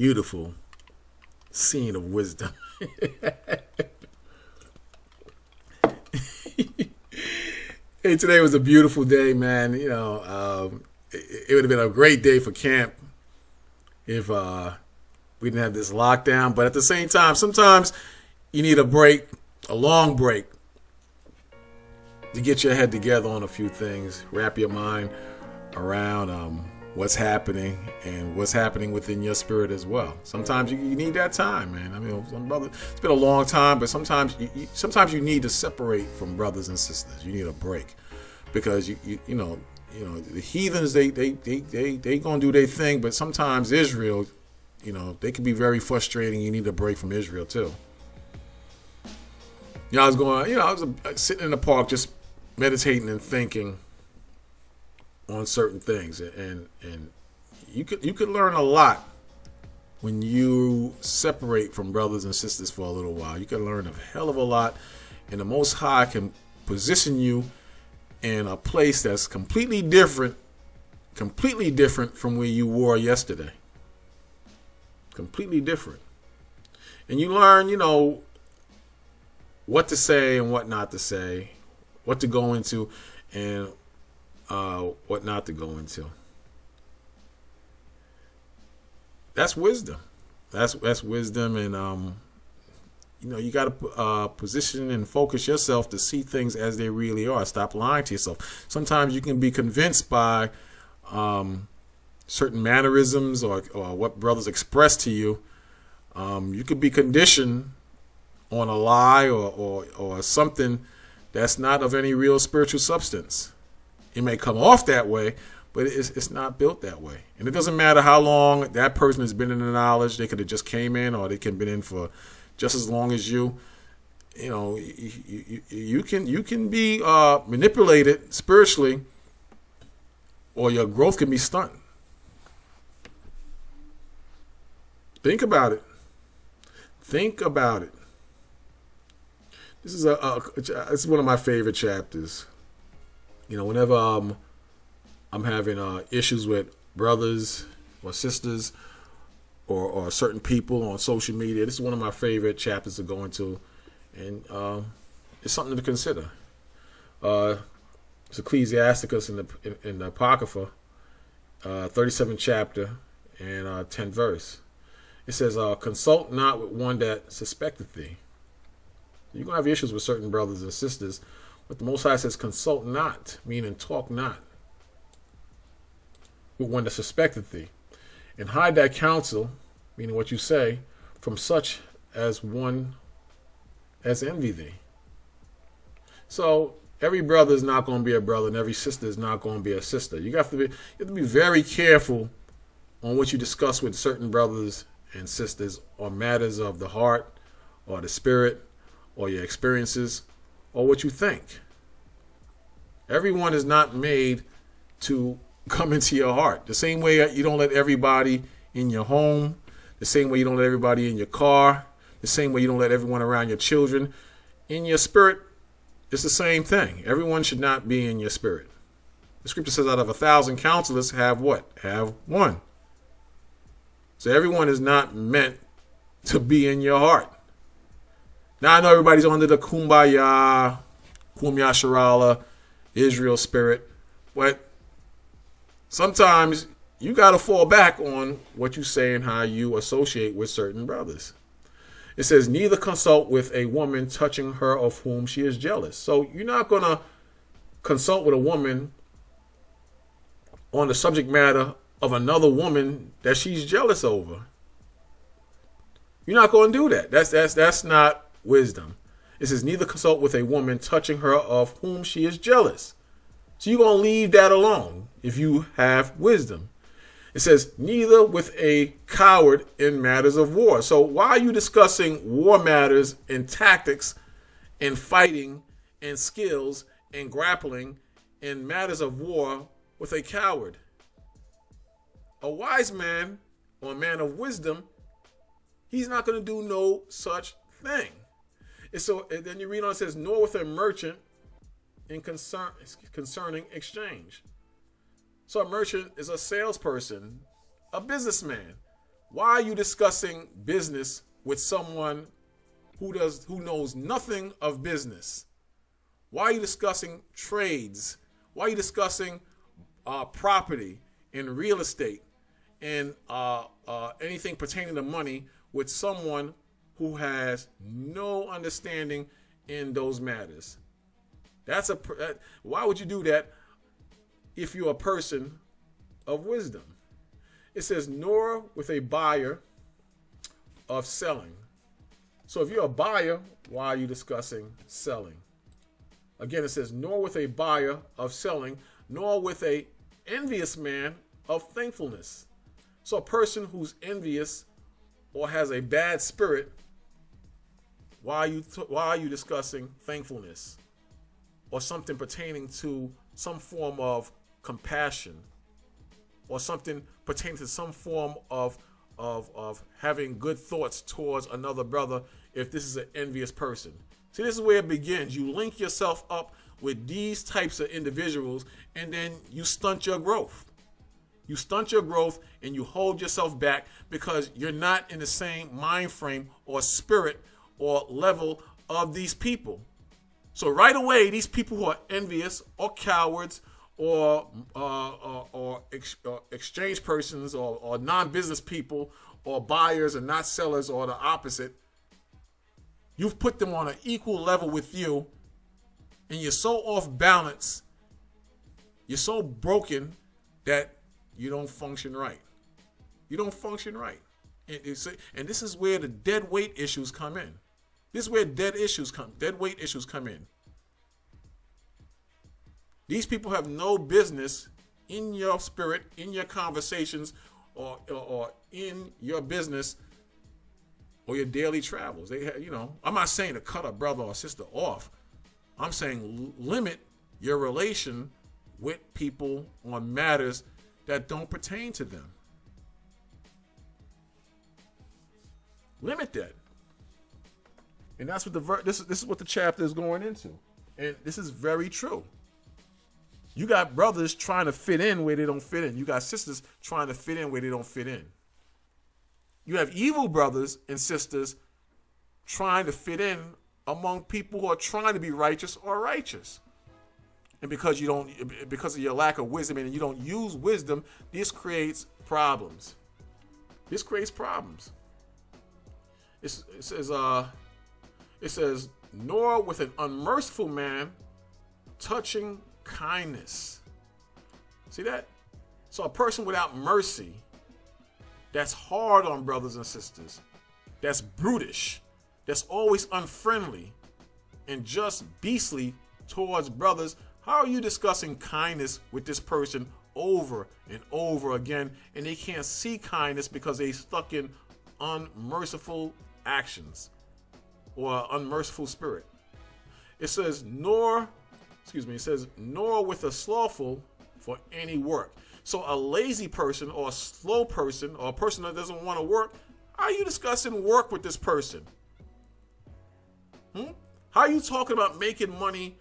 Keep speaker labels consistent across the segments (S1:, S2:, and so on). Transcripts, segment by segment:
S1: beautiful scene of wisdom. Hey, today was a beautiful day, man. It would have been a great day for camp if we didn't have this lockdown. But at the same time, sometimes you need a break, a long break, to get your head together on a few things, wrap your mind around what's happening and what's happening within your spirit as well. Sometimes you need that time, man. I mean, some brother, it's been a long time, but sometimes you need to separate from brothers and sisters. You need a break because you know the heathens they gonna do their thing, but sometimes Israel, they can be very frustrating. You need a break from Israel too. I was sitting in the park just meditating and thinking on certain things, and you could learn a lot when you separate from brothers and sisters for a little while. You can learn a hell of a lot, and the Most High can position you in a place that's completely different from where you were yesterday. Completely different, and you learn, what to say and what not to say, what to go into, and what not to go into. That's wisdom. That's wisdom, and you got to position and focus yourself to see things as they really are. Stop lying to yourself. Sometimes you can be convinced by certain mannerisms or what brothers express to you. You could be conditioned on a lie or something that's not of any real spiritual substance. It may come off that way, but it's not built that way. And it doesn't matter how long that person has been in the knowledge. They could have just came in, or they can have been in for just as long as you. You can be manipulated spiritually, or your growth can be stunted. Think about it. Think about it. This is one of my favorite chapters. Whenever I'm having issues with brothers or sisters or certain people on social media, this is one of my favorite chapters to go into, and it's something to consider. It's Ecclesiasticus in the Apocrypha, 37th chapter and 10th verse. It says, "Consult not with one that suspecteth thee." You're going to have issues with certain brothers and sisters, but the Most High says, consult not, meaning talk not, with one that suspecteth thee. And hide thy counsel, meaning what you say, from such as one as envy thee. So every brother is not going to be a brother, and every sister is not going to be a sister. You have to be very careful on what you discuss with certain brothers and sisters on matters of the heart or the spirit, or your experiences, or what you think. Everyone is not made to come into your heart. The same way you don't let everybody in your home, the same way you don't let everybody in your car, the same way you don't let everyone around your children. In your spirit, it's the same thing. Everyone should not be in your spirit. The scripture says out of 1,000 counselors, have what? Have one. So everyone is not meant to be in your heart. Now, I know everybody's under the Kumbaya, Kumya Sharala, Israel spirit, but sometimes you got to fall back on what you say and how you associate with certain brothers. It says, neither consult with a woman touching her of whom she is jealous. So you're not going to consult with a woman on the subject matter of another woman that she's jealous over. You're not going to do that. That's not wisdom. It says, neither consult with a woman touching her of whom she is jealous. So you're going to leave that alone if you have wisdom. It says, neither with a coward in matters of war. So why are you discussing war matters and tactics and fighting and skills and grappling in matters of war with a coward? A wise man or a man of wisdom, he's not going to do no such thing. And then you read on, it says, nor with a merchant in concerning exchange. So a merchant is a salesperson, a businessman, Why are you discussing business with someone who knows nothing of business? Why are you discussing trades? Why are you discussing property and real estate and anything pertaining to money with someone who has no understanding in those matters? Why would you do that if you're a person of wisdom? It says, nor with a buyer of selling. So if you're a buyer, why are you discussing selling? Again, it says, nor with a buyer of selling, nor with a envious man of thankfulness. So a person who's envious or has a bad spirit, why are you discussing thankfulness or something pertaining to some form of compassion or something pertaining to some form of having good thoughts towards another brother if this is an envious person? See, this is where it begins. You link yourself up with these types of individuals, and then you stunt your growth. You stunt your growth and you hold yourself back because you're not in the same mind frame or spirit or level of these people. So right away, these people who are envious or cowards or exchange persons or non-business people or buyers and not sellers or the opposite, you've put them on an equal level with you, and you're so off balance, you're so broken that you don't function right. You don't function right. And this is where the dead weight issues come in. This is where dead weight issues come in. These people have no business in your spirit, in your conversations, or in your business or your daily travels. I'm not saying to cut a brother or sister off. I'm saying limit your relation with people on matters that don't pertain to them. Limit that. And that's what this is what the chapter is going into. And this is very true. You got brothers trying to fit in where they don't fit in. You got sisters trying to fit in where they don't fit in. You have evil brothers and sisters trying to fit in among people who are trying to be righteous or righteous. And because of your lack of wisdom and you don't use wisdom, this creates problems. This creates problems. It says, nor with an unmerciful man touching kindness. See that? So a person without mercy, that's hard on brothers and sisters, that's brutish, that's always unfriendly and just beastly towards brothers, how are you discussing kindness with this person over and over again, and they can't see kindness because they stuck in unmerciful actions or unmerciful spirit? It says, nor with a slothful for any work. So a lazy person or a slow person or a person that doesn't want to work, how are you discussing work with this person? How are you talking about making money,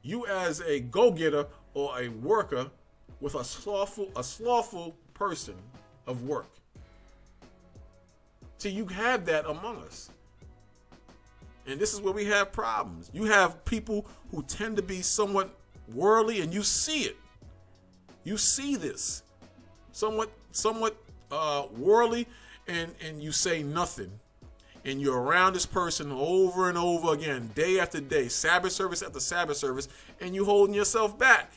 S1: you as a go-getter or a worker, with a slothful person of work? See, you have that among us. And this is where we have problems. You have people who tend to be somewhat worldly, and you see it. You see this. Somewhat worldly, and you say nothing. And you're around this person over and over again, day after day, Sabbath service after Sabbath service, and you holding yourself back.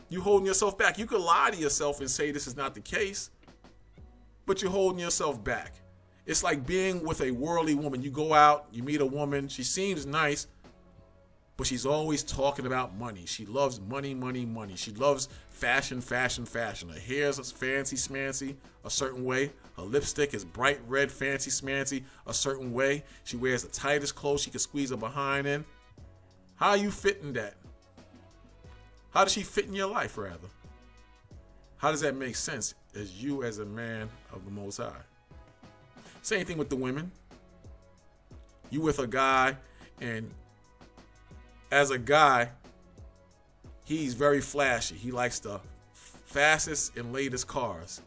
S1: You holding yourself back. You could lie to yourself and say this is not the case, but you're holding yourself back. It's like being with a worldly woman. You go out, you meet a woman, she seems nice, but she's always talking about money. She loves money, money, money. She loves fashion, fashion, fashion. Her hair's fancy smancy a certain way. Her lipstick is bright red, fancy smancy a certain way. She wears the tightest clothes she can squeeze her behind in. How are you fitting that? How does she fit in your life, rather? How does that make sense as you as a man of the Most High? Same thing with the women. You with a guy, and as a guy, he's very flashy. He likes the fastest and latest cars.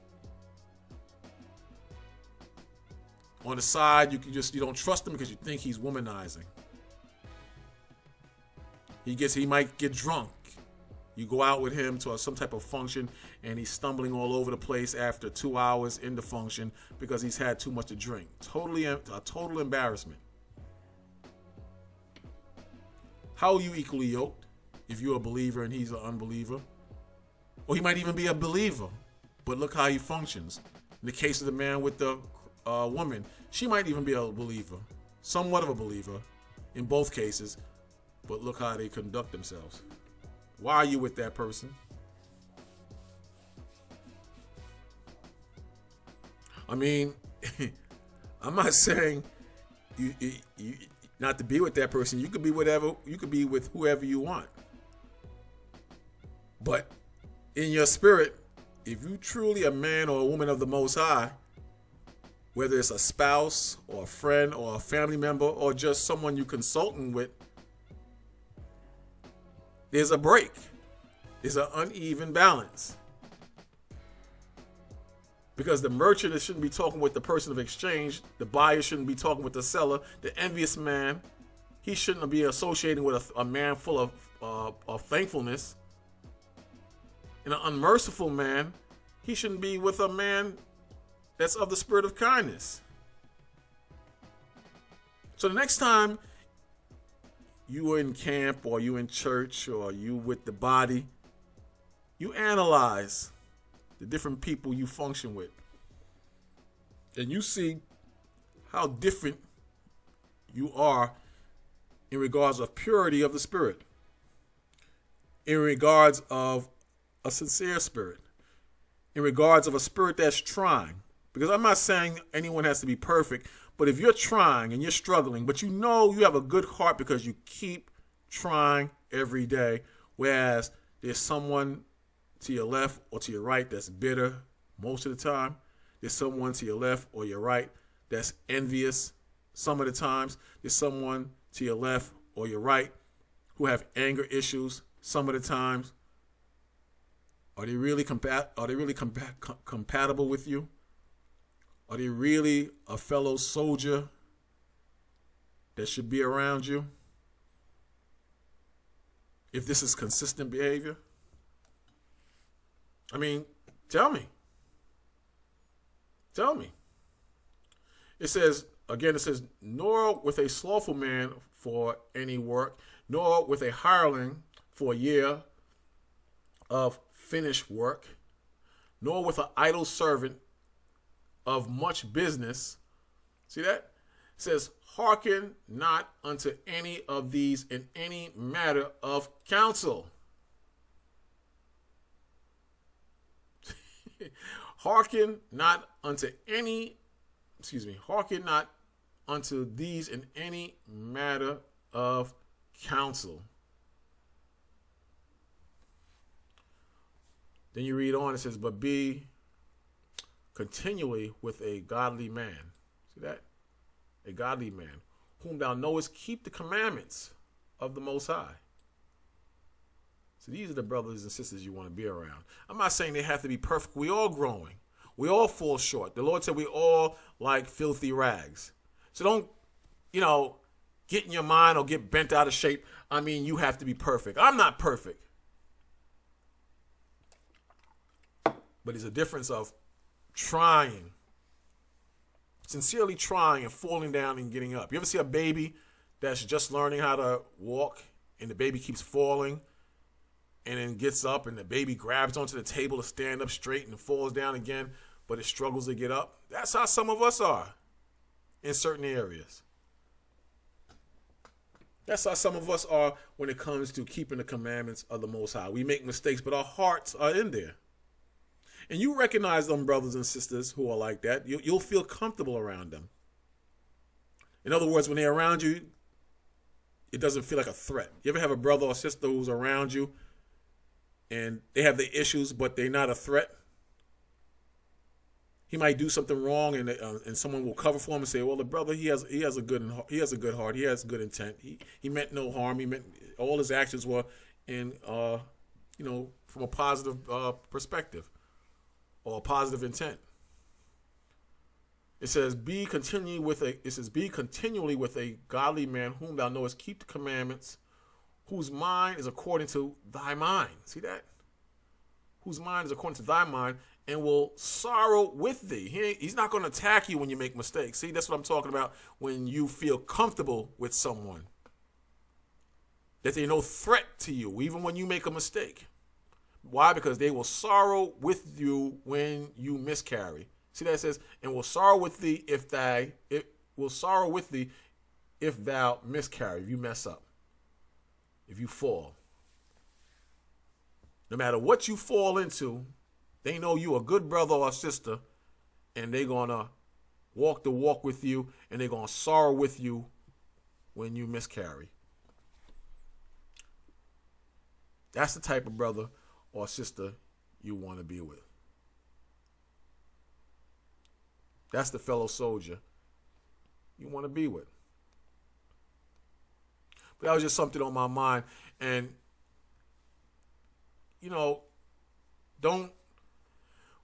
S1: On the side, you don't trust him because you think he's womanizing. He might get drunk. You go out with him to some type of function, and he's stumbling all over the place after 2 hours in the function because he's had too much to drink. A total embarrassment. How are you equally yoked if you're a believer and he's an unbeliever? Or he might even be a believer, but look how he functions. In the case of the man with the woman, she might even be a believer, somewhat of a believer in both cases, but look how they conduct themselves. Why are you with that person? I mean, I'm not saying you not to be with that person. You could be with whoever you want. But in your spirit, if you truly a man or a woman of the Most High, whether it's a spouse or a friend or a family member or just someone you're consulting with, there's a break. There's an uneven balance. Because the merchant shouldn't be talking with the person of exchange. The buyer shouldn't be talking with the seller. The envious man, he shouldn't be associating with a man full of thankfulness. And an unmerciful man, he shouldn't be with a man that's of the spirit of kindness. So the next time you are in camp or you in church or you with the body, you analyze the different people you function with. And you see how different you are in regards of purity of the spirit, in regards of a sincere spirit, in regards of a spirit that's trying. Because I'm not saying anyone has to be perfect, but if you're trying and you're struggling, but you know you have a good heart because you keep trying every day, whereas there's someone to your left or to your right that's bitter most of the time. There's someone to your left or your right that's envious some of the times. There's someone to your left or your right who have anger issues some of the times. Are they really compatible with you? Are they really a fellow soldier that should be around you? If this is consistent behavior? I mean, tell me. Tell me. It says, nor with a slothful man for any work, nor with a hireling for a year of finished work, nor with an idle servant of much business. See that? It says, hearken not unto any of these in any matter of counsel. Hearken not unto these in any matter of counsel. Then you read on, it says, but be continually with a godly man. See that? A godly man, whom thou knowest keep the commandments of the Most High. So these are the brothers and sisters you want to be around. I'm not saying they have to be perfect. We all growing. We all fall short. The Lord said we all like filthy rags. So don't, get in your mind or get bent out of shape. I mean, you have to be perfect. I'm not perfect. But there's a difference of trying, sincerely trying and falling down and getting up. You ever see a baby that's just learning how to walk and the baby keeps falling and then gets up and the baby grabs onto the table to stand up straight and falls down again, but it struggles to get up? That's how some of us are in certain areas. That's how some of us are when it comes to keeping the commandments of the Most High. We make mistakes, but our hearts are in there. And you recognize them brothers and sisters who are like that. You'll feel comfortable around them. In other words, when they're around you, it doesn't feel like a threat. You ever have a brother or sister who's around you and they have their issues, but they're not a threat? He might do something wrong, and someone will cover for him and say, "Well, the brother, he has a good heart. He has good intent. He meant no harm. All his actions were in from a positive perspective or a positive intent." It says, be continually with a godly man whom thou knowest keep the commandments, whose mind is according to thy mind. See that? Whose mind is according to thy mind, and will sorrow with thee. He's not going to attack you when you make mistakes. See, that's what I'm talking about when you feel comfortable with someone. That they're no threat to you, even when you make a mistake. Why? Because they will sorrow with you when you miscarry. See that it says, and will sorrow with thee if thou miscarry, if you mess up, if you fall. No matter what you fall into, they know you a good brother or sister, and they're gonna walk the walk with you, and they're gonna sorrow with you when you miscarry. That's the type of brother or sister you want to be with. That's the fellow soldier you want to be with. But that was just something on my mind. And,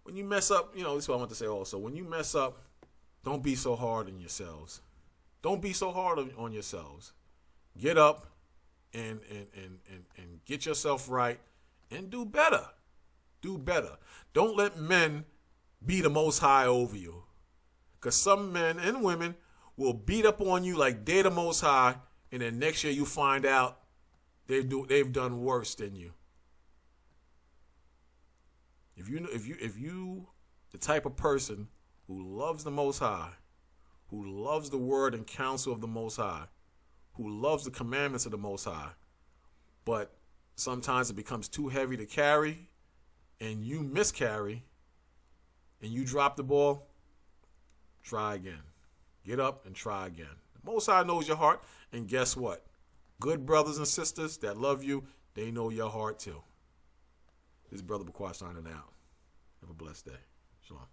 S1: when you mess up, this is what I want to say also. When you mess up, don't be so hard on yourselves. Don't be so hard on yourselves. Get up and get yourself right and do better. Do better. Don't let men be the Most High over you. Because some men and women will beat up on you like they're the Most High, and then next year you find out they've done worse than you. If you the type of person who loves the Most High, who loves the word and counsel of the Most High, who loves the commandments of the Most High, but sometimes it becomes too heavy to carry, and you miscarry, and you drop the ball, try again. Get up and try again. The Most High knows your heart, and guess what? Good brothers and sisters that love you, they know your heart too. This is Brother Baquat signing out. Have a blessed day. Shalom.